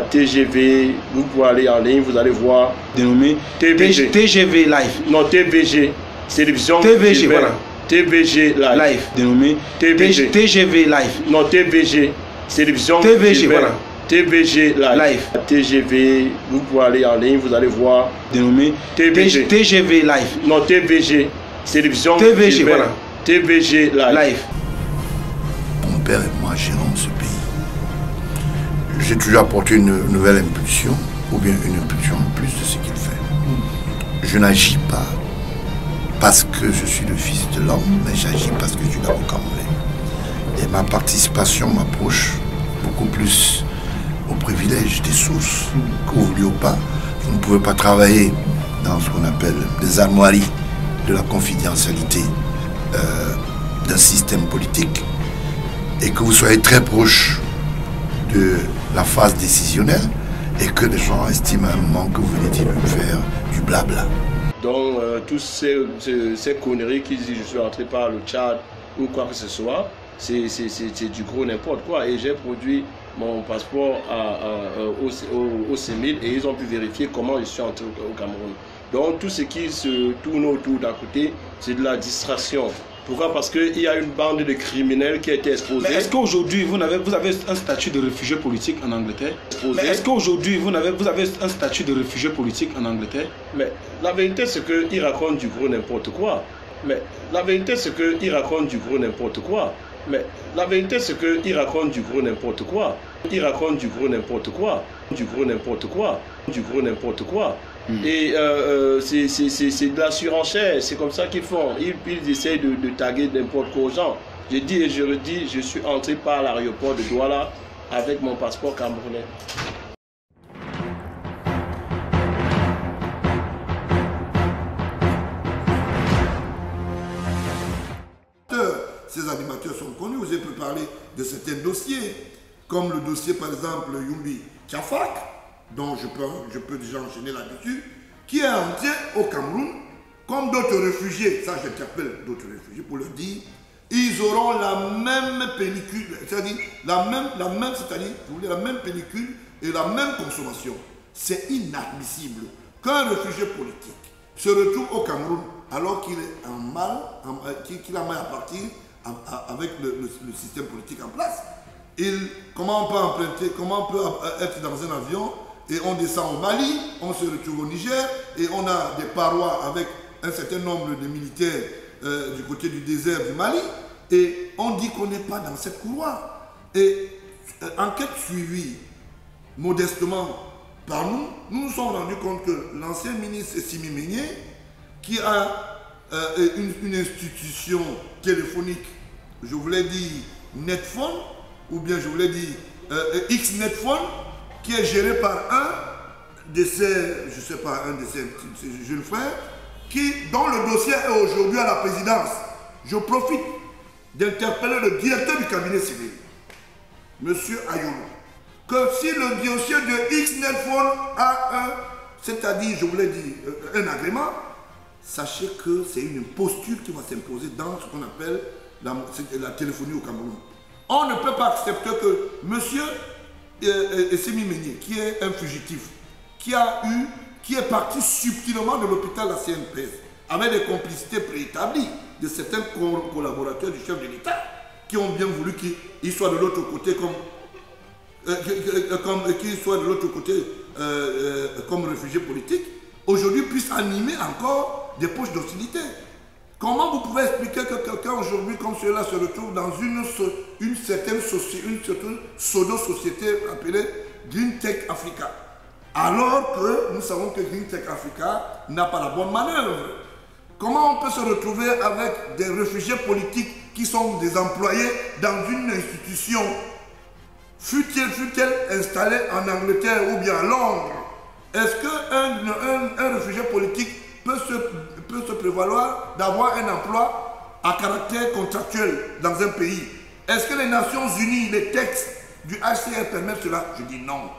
TGV, vous pouvez aller en ligne, vous allez voir. Dénommé TVG. TGV Live. Non, TVG. Télévision. TVG, voilà. TVG Live. Live. Dénommé TVG. TGV Live. Non, TVG. Télévision. TVG, voilà. TVG Live. TGV, vous pouvez aller en ligne, vous allez voir. Dénommé TVG. TGV Live. Non, TVG. Télévision. TVG, voilà. TVG Live. Mon père et moi gérons ce pays. J'ai toujours apporté une nouvelle impulsion, ou bien une impulsion en plus de ce qu'il fait. Je n'agis pas parce que je suis le fils de l'homme, mais j'agis parce que je suis d'abord camerounais. Et ma participation m'approche beaucoup plus au privilège des sources que vous vouliez ou pas. Vous ne pouvez pas travailler dans ce qu'on appelle les armoiries de la confidentialité d'un système politique et que vous soyez très proche de la phase décisionnelle et que les gens estiment à un moment que vous venez de faire du blabla. Donc, toutes ces conneries qui disent je suis rentré par le Tchad ou quoi que ce soit, c'est du gros n'importe quoi. Et j'ai produit mon passeport au CEMIL et ils ont pu vérifier comment je suis entré au Cameroun. Donc, tout ce qui se tourne autour d'à côté, c'est de la distraction. Pourquoi? Parce qu'il y a une bande de criminels qui a été exposée. Est-ce qu'aujourd'hui, vous avez un statut de réfugié politique en Angleterre? Est-ce qu'aujourd'hui, vous avez un statut de réfugié politique en Angleterre? Mais la vérité, c'est qu'ils racontent du gros n'importe quoi. Mais la vérité, c'est qu'ils racontent du gros n'importe quoi. Mais la vérité, c'est qu'ils racontent du gros n'importe quoi. Ils racontent du gros n'importe quoi. Du gros n'importe quoi. Du gros n'importe quoi. Et c'est de la surenchère, c'est comme ça qu'ils font. Ils essaient de taguer n'importe quoi aux gens. Je dis et je redis, je suis entré par l'aéroport de Douala avec mon passeport camerounais. Ces animateurs sont connus, vous avez pu parler de certains dossiers, comme le dossier par exemple Yumbi Tchafak, dont je peux déjà enchaîner là-dessus, qui est entré au Cameroun, comme d'autres réfugiés, ça j'interpelle d'autres réfugiés pour leur dire, ils auront la même pellicule, c'est-à-dire la même pellicule et la même consommation. C'est inadmissible qu'un réfugié politique se retrouve au Cameroun alors qu'il est en mal, qu'il a mal à partir avec le système politique en place. Comment on peut emprunter, comment on peut être dans un avion et on descend au Mali, on se retrouve au Niger et on a des parois avec un certain nombre de militaires du côté du désert du Mali et on dit qu'on n'est pas dans cette couloir. Et enquête suivie modestement par nous, nous nous sommes rendus compte que l'ancien ministre Simi Meigné, qui a une institution téléphonique, je voulais dire Netphone, ou bien je voulais dire X-Netphone, qui est géré par un de ses, je sais pas, un de ses jeunes frères, dont le dossier est aujourd'hui à la présidence. Je profite d'interpeller le directeur du cabinet civil, M. Ayoulou, que si le dossier de X-Netphone a c'est-à-dire, je voulais dire, un agrément, sachez que c'est une posture qui va s'imposer dans ce qu'on appelle la téléphonie au Cameroun. On ne peut pas accepter que monsieur Simi Meigné, qui est un fugitif, qui est parti subtilement de l'hôpital de la CNPS, avec des complicités préétablies de certains collaborateurs du chef de l'État, qui ont bien voulu qu'il soit de l'autre côté comme réfugié politique, aujourd'hui puisse animer encore des poches d'hostilité. Comment vous pouvez expliquer que quelqu'un aujourd'hui comme celui-là se retrouve dans une certaine pseudo-société appelée Green Tech Africa, alors que nous savons que Green Tech Africa n'a pas la bonne manœuvre? Comment on peut se retrouver avec des réfugiés politiques qui sont des employés dans une institution, fut-elle installée en Angleterre ou bien à Londres? Est-ce qu'un réfugié politique peut se prévaloir d'avoir un emploi à caractère contractuel dans un pays? Est-ce que les Nations Unies, les textes du HCR permettent cela? Je dis non.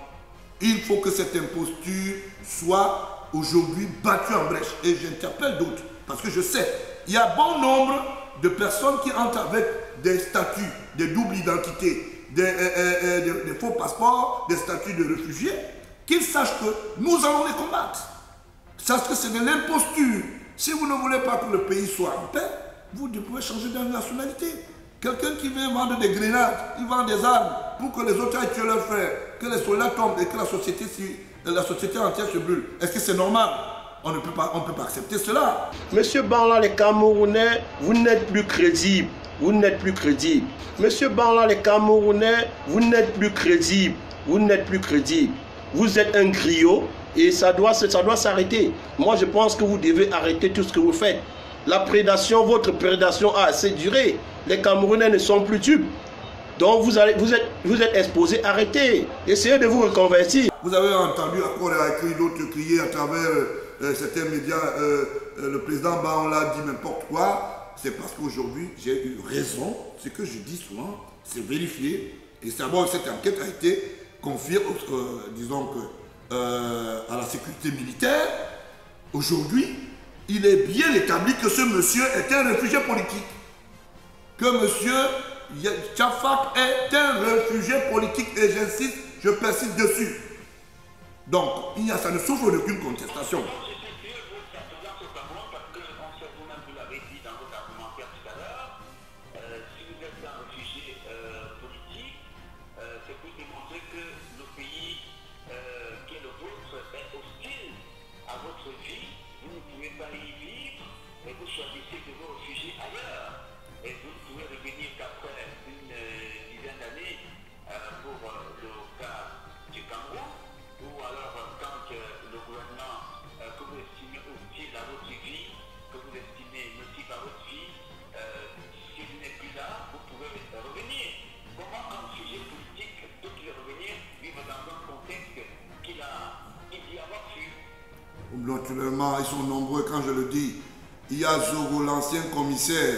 Il faut que cette imposture soit aujourd'hui battue en brèche. Et j'interpelle d'autres, parce que je sais, il y a bon nombre de personnes qui entrent avec des statuts, des doubles identités, des faux passeports, des statuts de réfugiés, qu'ils sachent que nous allons les combattre. Sachent que c'est de l'imposture. Si vous ne voulez pas que le pays soit en paix, vous pouvez changer de nationalité. Quelqu'un qui vient vendre des grenades, il vend des armes pour que les autres aillent tuer leurs frères, que les soldats tombent et que la société entière se brûle. Est-ce que c'est normal? On ne peut pas accepter cela. Monsieur Banla, les Camerounais, vous n'êtes plus crédibles. Vous n'êtes plus crédible. Monsieur Banla, les Camerounais, vous n'êtes plus crédible. Vous n'êtes plus crédible. Vous êtes un griot et ça doit s'arrêter. Moi, je pense que vous devez arrêter tout ce que vous faites. La prédation, votre prédation a assez duré. Les Camerounais ne sont plus dupes. Donc, vous êtes exposés. Arrêtez. Essayez de vous reconvertir. Vous avez entendu encore écrit d'autres crier à travers certains médias. Le président Banla dit n'importe quoi. C'est parce qu'aujourd'hui, j'ai eu raison. Ce que je dis souvent, c'est vérifié. Et c'est d'abord, cette enquête a été confiée, disons que, à la sécurité militaire. Aujourd'hui, il est bien établi que ce monsieur est un réfugié politique. Que monsieur Tchafak est un réfugié politique. Et j'insiste, je persiste dessus. Donc, ça ne souffre d'aucune contestation. Naturellement, ils sont nombreux quand je le dis. Il y a Zogo, l'ancien commissaire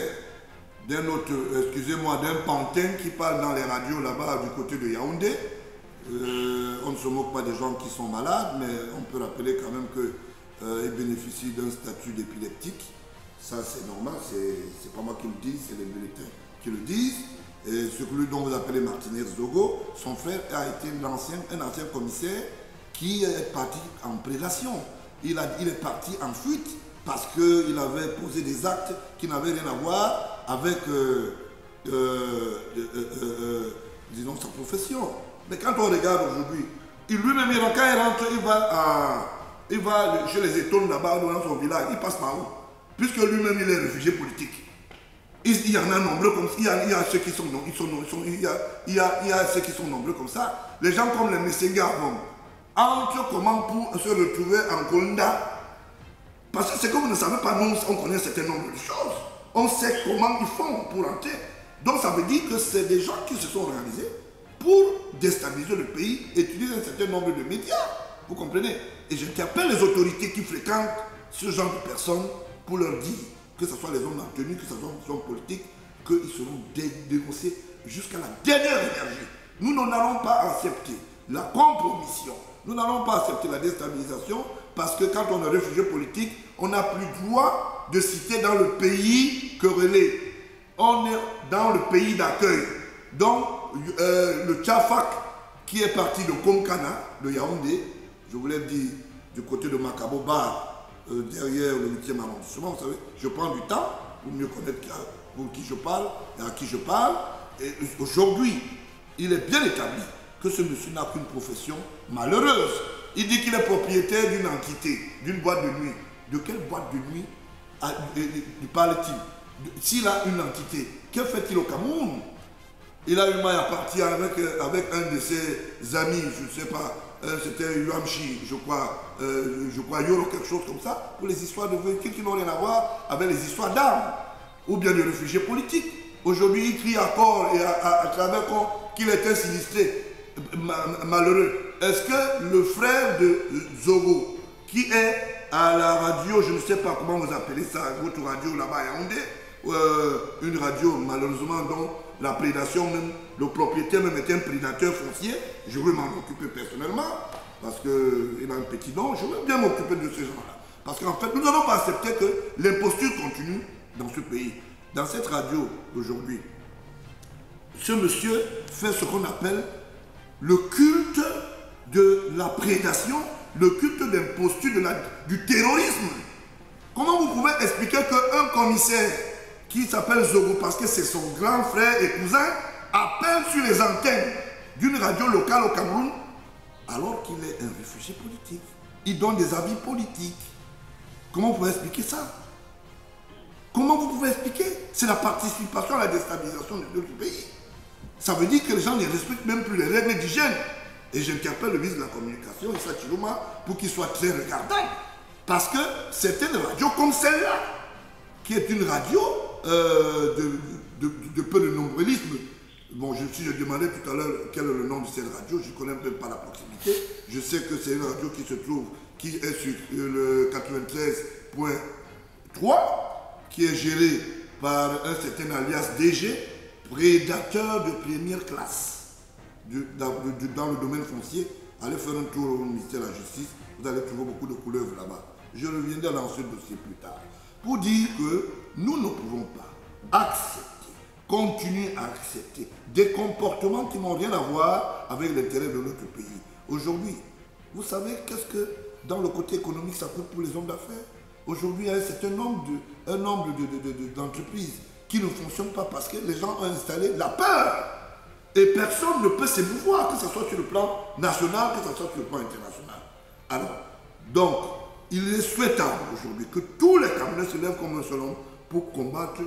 d'un autre, excusez-moi, d'un pantin qui parle dans les radios là-bas du côté de Yaoundé. On ne se moque pas des gens qui sont malades, mais on peut rappeler quand même qu'ils bénéficient d'un statut d'épileptique. Ça, c'est normal, c'est pas moi qui le dis, c'est les bulletins qui le disent. Et celui dont vous appelez Martinez Zogo, son frère a été un ancien commissaire qui est parti en prédation. Il est parti en fuite parce qu'il avait posé des actes qui n'avaient rien à voir avec disons, sa profession. Mais quand on regarde aujourd'hui, lui-même, quand il rentre, il va chez les étoiles là-bas dans son village, il passe par où? Puisque lui-même, il est réfugié politique. Il y en a nombreux comme ça. Il y a ceux qui sont ceux qui sont nombreux comme ça. Les gens comme les Messenga entrent comment pour se retrouver en Konda. Parce que c'est que vous ne savez pas, nous, on connaît un certain nombre de choses. On sait comment ils font pour entrer. Donc ça veut dire que c'est des gens qui se sont organisés pour déstabiliser le pays et utiliser un certain nombre de médias. Vous comprenez? Et j'interpelle les autorités qui fréquentent ce genre de personnes pour leur dire, que ce soit les hommes en tenue, que ce soit les hommes politiques, qu'ils seront dénoncés jusqu'à la dernière énergie. Nous n'allons pas accepter la compromission. Nous n'allons pas accepter la déstabilisation parce que quand on est réfugié politique, on n'a plus droit de citer dans le pays querellé. On est dans le pays d'accueil. Donc, le Tchafak qui est parti de Konkana, de Yaoundé, je vous l'ai dit, du côté de Makabo Bar, derrière le 8e arrondissement, vous savez, je prends du temps pour mieux connaître pour qui je parle et à qui je parle. Et aujourd'hui, il est bien établi que ce monsieur n'a qu'une profession malheureuse. Il dit qu'il est propriétaire d'une entité, d'une boîte de nuit. De quelle boîte de nuit parle-t-il? S'il a une entité, que fait-il au Cameroun? Il a eu mal à partir avec un de ses amis, je ne sais pas, c'était Yuamchi, je crois Yoro, quelque chose comme ça, pour les histoires de véhicules qui n'ont rien à voir avec les histoires d'armes, ou bien de réfugiés politiques. Aujourd'hui, il crie à corps et à travers qu'il est un sinistré, malheureux. Est-ce que le frère de Zogo, qui est à la radio, je ne sais pas comment vous appelez ça, votre radio là-bas à Yaoundé, une radio malheureusement dont la prédation même, le propriétaire même est un prédateur foncier, je veux m'en occuper personnellement, parce qu'il a un petit nom, je veux bien m'occuper de ces gens-là. Parce qu'en fait, nous n'allons pas accepter que l'imposture continue dans ce pays. Dans cette radio aujourd'hui, ce monsieur fait ce qu'on appelle le culte de la prédation, le culte d'imposture, du terrorisme. Comment vous pouvez expliquer qu'un commissaire qui s'appelle Zogo, parce que c'est son grand frère et cousin, appelle sur les antennes d'une radio locale au Cameroun, alors qu'il est un réfugié politique? Il donne des avis politiques. Comment vous pouvez expliquer ça? Comment vous pouvez expliquer? C'est la participation à la déstabilisation de notre pays. Ça veut dire que les gens ne respectent même plus les règles d'hygiène. Et j'interpelle le ministre de la Communication, Issa Chiluma, pour qu'il soit très regardant. Parce que c'est une radio comme celle-là, qui est une radio de peu de nombrilisme. Bon, je demandais tout à l'heure quel est le nom de cette radio, je ne connais même pas la proximité. Je sais que c'est une radio qui se trouve, qui est sur le 93.3, qui est gérée par un certain alias DG, prédateur de première classe dans le domaine foncier. Allez faire un tour au ministère de la Justice, vous allez trouver beaucoup de couleuvres là-bas. Je reviendrai dans ce dossier plus tard. Pour dire que nous ne pouvons pas accepter, continuer à accepter des comportements qui n'ont rien à voir avec l'intérêt de notre pays. Aujourd'hui, vous savez qu'est-ce que dans le côté économique ça coûte pour les hommes d'affaires? Aujourd'hui, il y a un certain nombre d'entreprises qui ne fonctionnent pas parce que les gens ont installé la peur. Et personne ne peut s'émouvoir, que ce soit sur le plan national, que ce soit sur le plan international. Alors, donc, il est souhaitable aujourd'hui que tous les Camerounais se lèvent comme un seul homme pour combattre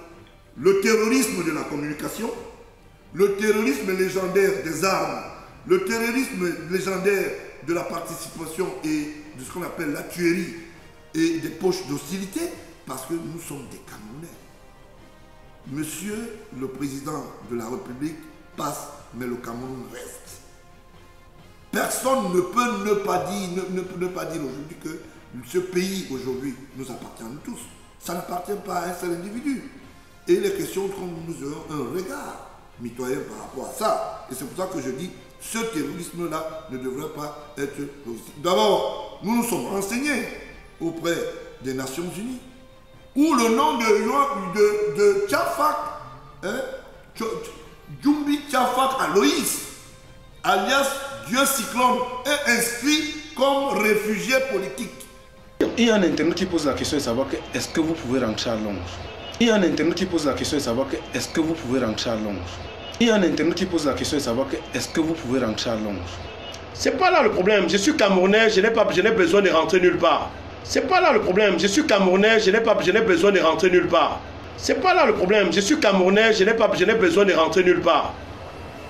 le terrorisme de la communication, le terrorisme légendaire des armes, le terrorisme légendaire de la participation et de ce qu'on appelle la tuerie et des poches d'hostilité, parce que nous sommes des Camerounais. Monsieur le Président de la République passe, mais le Cameroun reste. Personne ne peut ne pas dire aujourd'hui que ce pays aujourd'hui nous appartient à nous tous. Ça n'appartient pas à un seul individu. Et il est question que nous ayons un regard mitoyen par rapport à ça. Et c'est pour ça que je dis, ce terrorisme-là ne devrait pas être logistique. D'abord, nous nous sommes renseignés auprès des Nations Unies, où le nom de Tchafak, Djumbi Tchafak Aloïs, alias Dieu Cyclone, est inscrit comme réfugié politique. Il y a un internaute qui pose la question de savoir est-ce que vous pouvez rentrer à Londres. Il y a un internaute qui pose la question de savoir est-ce que vous pouvez rentrer à Londres. Il y a un internaute qui pose la question de savoir est-ce que vous pouvez rentrer à Londres. C'est pas là le problème. Je suis Camerounais, je n'ai besoin de rentrer nulle part. C'est pas là le problème. Je suis Camerounais, je n'ai besoin de rentrer nulle part. C'est pas là le problème. Je suis Camerounais, je n'ai besoin de rentrer nulle part.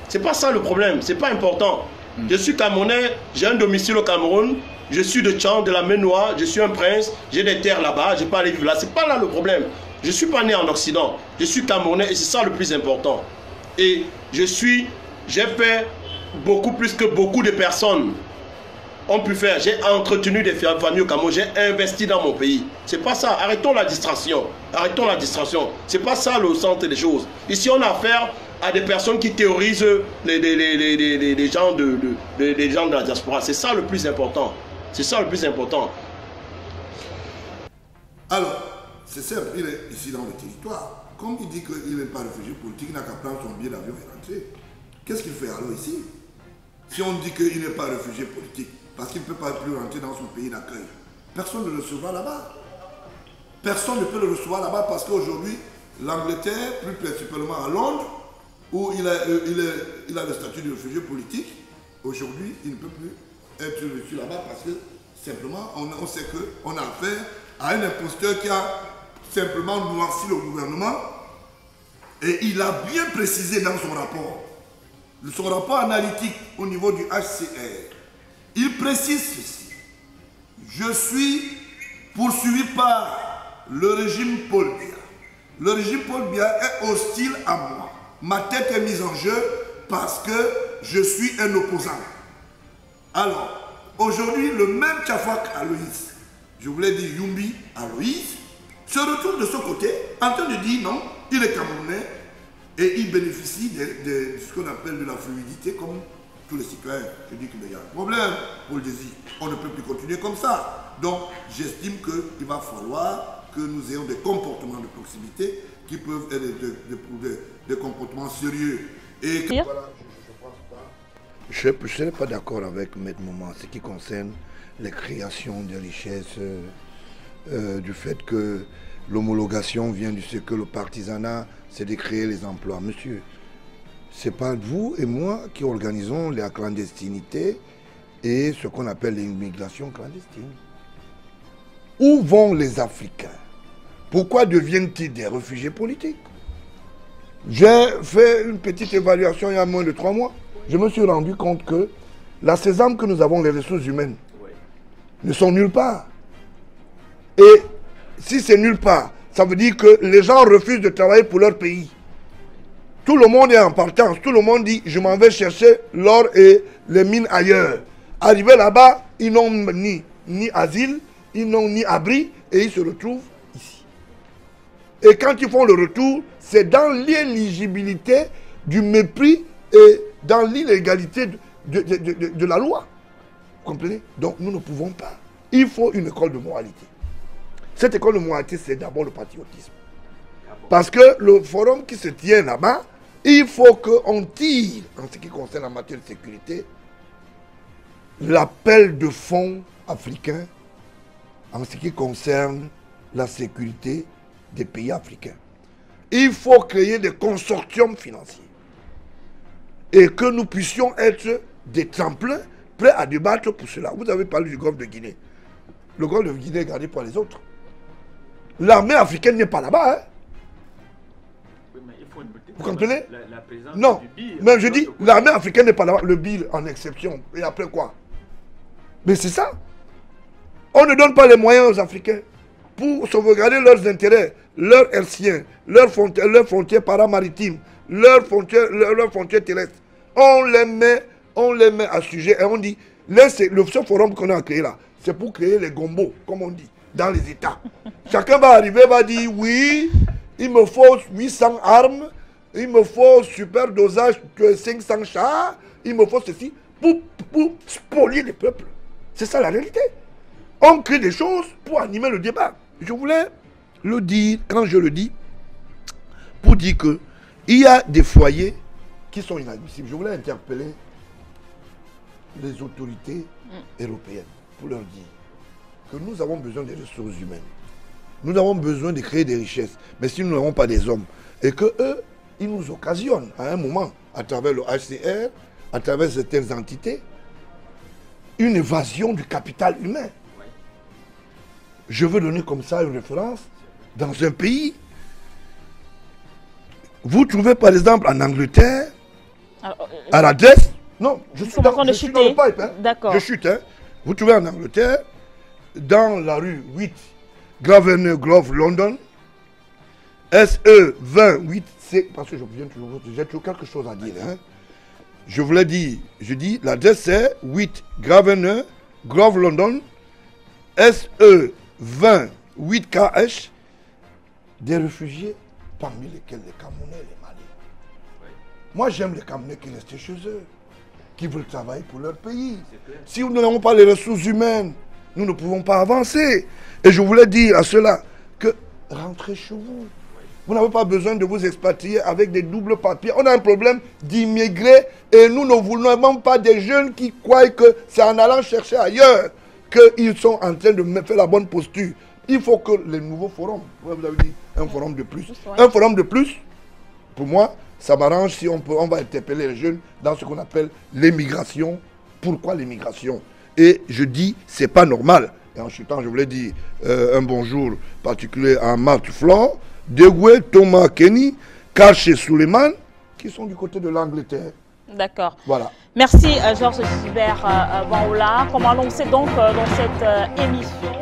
C'est pas ça le problème. C'est pas important. Je suis Camerounais, j'ai un domicile au Cameroun. Je suis de Tchang, de la Ménois, je suis un prince, j'ai des terres là-bas, je ne vais pas aller vivre là. C'est pas là le problème. Je ne suis pas né en Occident. Je suis Camerounais et c'est ça le plus important. Et j'ai fait beaucoup plus que beaucoup de personnes ont pu faire. J'ai entretenu des familles au Cameroun, j'ai investi dans mon pays. C'est pas ça. Arrêtons la distraction. Arrêtons la distraction. C'est pas ça le centre des choses. Ici, on a affaire à des personnes qui terrorisent les gens de la diaspora. C'est ça le plus important. C'est ça le plus important. Alors, c'est simple, il est ici dans le territoire. Comme il dit qu'il n'est pas réfugié politique, il n'a qu'à prendre son billet d'avion et rentrer. Qu'est-ce qu'il fait alors ici? Si on dit qu'il n'est pas réfugié politique, parce qu'il ne peut pas plus rentrer dans son pays d'accueil, personne ne le recevra là-bas. Personne ne peut le recevoir là-bas parce qu'aujourd'hui, l'Angleterre, plus principalement à Londres, où il a le statut de réfugié politique, aujourd'hui, il ne peut plus être reçu là-bas parce que simplement, on sait qu'on a affaire à un imposteur qui a simplement noirci le gouvernement et il a bien précisé dans son rapport analytique au niveau du HCR. Il précise ceci. Je suis poursuivi par le régime Paul Biya. Le régime Paul Biya est hostile à moi. Ma tête est mise en jeu parce que je suis un opposant. Alors, aujourd'hui, le même Tchafak Aloïs, je voulais dire Yumbi Aloïs, se retrouve de ce côté en train de dire non, il est Camerounais et il bénéficie de ce qu'on appelle de la fluidité comme tous les citoyens. Je dis qu'il y a un problème pour le désir. On ne peut plus continuer comme ça. Donc, j'estime qu'il va falloir que nous ayons des comportements de proximité qui peuvent être des comportements sérieux Et que, voilà, je ne suis pas d'accord avec Maître Moment en ce qui concerne les créations de richesses, du fait que l'homologation vient du fait que le partisanat, c'est de créer les emplois. Monsieur, ce n'est pas vous et moi qui organisons la clandestinité et ce qu'on appelle l'immigration clandestine. Où vont les Africains? Pourquoi deviennent-ils des réfugiés politiques? J'ai fait une petite évaluation il y a moins de 3 mois. Je me suis rendu compte que la sésame que nous avons, les ressources humaines, ne sont nulle part. Et si c'est nulle part, ça veut dire que les gens refusent de travailler pour leur pays. Tout le monde est en partance. Tout le monde dit, je m'en vais chercher l'or et les mines ailleurs. Arrivé là-bas, ils n'ont ni asile, ils n'ont ni abri, et ils se retrouvent ici. Et quand ils font le retour, c'est dans l'inéligibilité, du mépris et dans l'illégalité de la loi. Vous comprenez? Donc nous ne pouvons pas. Il faut une école de moralité. Cette école de moralité, c'est d'abord le patriotisme. Parce que le forum qui se tient là-bas, il faut qu'on tire, en ce qui concerne la matière de sécurité, l'appel de fonds africains en ce qui concerne la sécurité des pays africains. Il faut créer des consortiums financiers et que nous puissions être des tremplins prêts à débattre pour cela. Vous avez parlé du golfe de Guinée. Le golfe de Guinée est gardé par les autres. L'armée africaine n'est pas là-bas. Hein? Oui, mais il faut vous comprenez? La présence non, du BIL, mais je dis, l'armée africaine n'est pas là-bas. Le BIL en exception. Et après quoi? Mais c'est ça. On ne donne pas les moyens aux Africains pour sauvegarder leurs intérêts, leurs hertziens, leurs frontières paramaritimes, leurs frontières terrestres. On les met à sujet et on dit, le seul forum qu'on a créé là, c'est pour créer les gombos, comme on dit, dans les États. Chacun va arriver, va dire, oui, il me faut 800 armes, il me faut super dosage de 500 chars, il me faut ceci, pour spolier les peuples. C'est ça la réalité. On crée des choses pour animer le débat. Je voulais le dire, quand je le dis, pour dire que il y a des foyers qui sont inadmissibles. Je voulais interpeller les autorités européennes pour leur dire que nous avons besoin des ressources humaines. Nous avons besoin de créer des richesses. Mais si nous n'avons pas des hommes, et que eux, ils nous occasionnent à un moment, à travers le HCR, à travers certaines entités, une évasion du capital humain. Je veux donner comme ça une référence. Dans un pays, vous trouvez par exemple en Angleterre, à l'adresse, non, je suis dans le pipe, hein. D'accord. Je chute, hein. Vous trouvez en Angleterre, dans la rue 8, Governor Grove, London, SE 28, c'est parce que j'ai toujours quelque chose à dire, hein. Je voulais dire, je dis, l'adresse c'est 8 Governor Grove, London, SE 28 KH, des réfugiés, parmi lesquels les Camerounais et les Maliens. Moi j'aime les Camerounais qui restent chez eux, qui veulent travailler pour leur pays. Si nous n'avons pas les ressources humaines, nous ne pouvons pas avancer. Et je voulais dire à ceux-là que rentrez chez vous. Vous n'avez pas besoin de vous expatrier avec des doubles papiers. On a un problème d'immigrés et nous ne voulons même pas des jeunes qui croient que c'est en allant chercher ailleurs qu'ils sont en train de faire la bonne posture. Il faut que les nouveaux forums, vous avez dit un forum de plus. Un forum de plus, pour moi, ça m'arrange si on va interpeller les jeunes dans ce qu'on appelle l'émigration. Pourquoi l'émigration? Et je dis, c'est pas normal. Et en chutant, je voulais dire un bonjour particulier à Marthe Flore, Degwe, Thomas Kenny, Karché Suleiman, qui sont du côté de l'Angleterre. D'accord. Voilà. Merci Georges Gilbert Banhoula. Comme annoncé donc dans cette émission,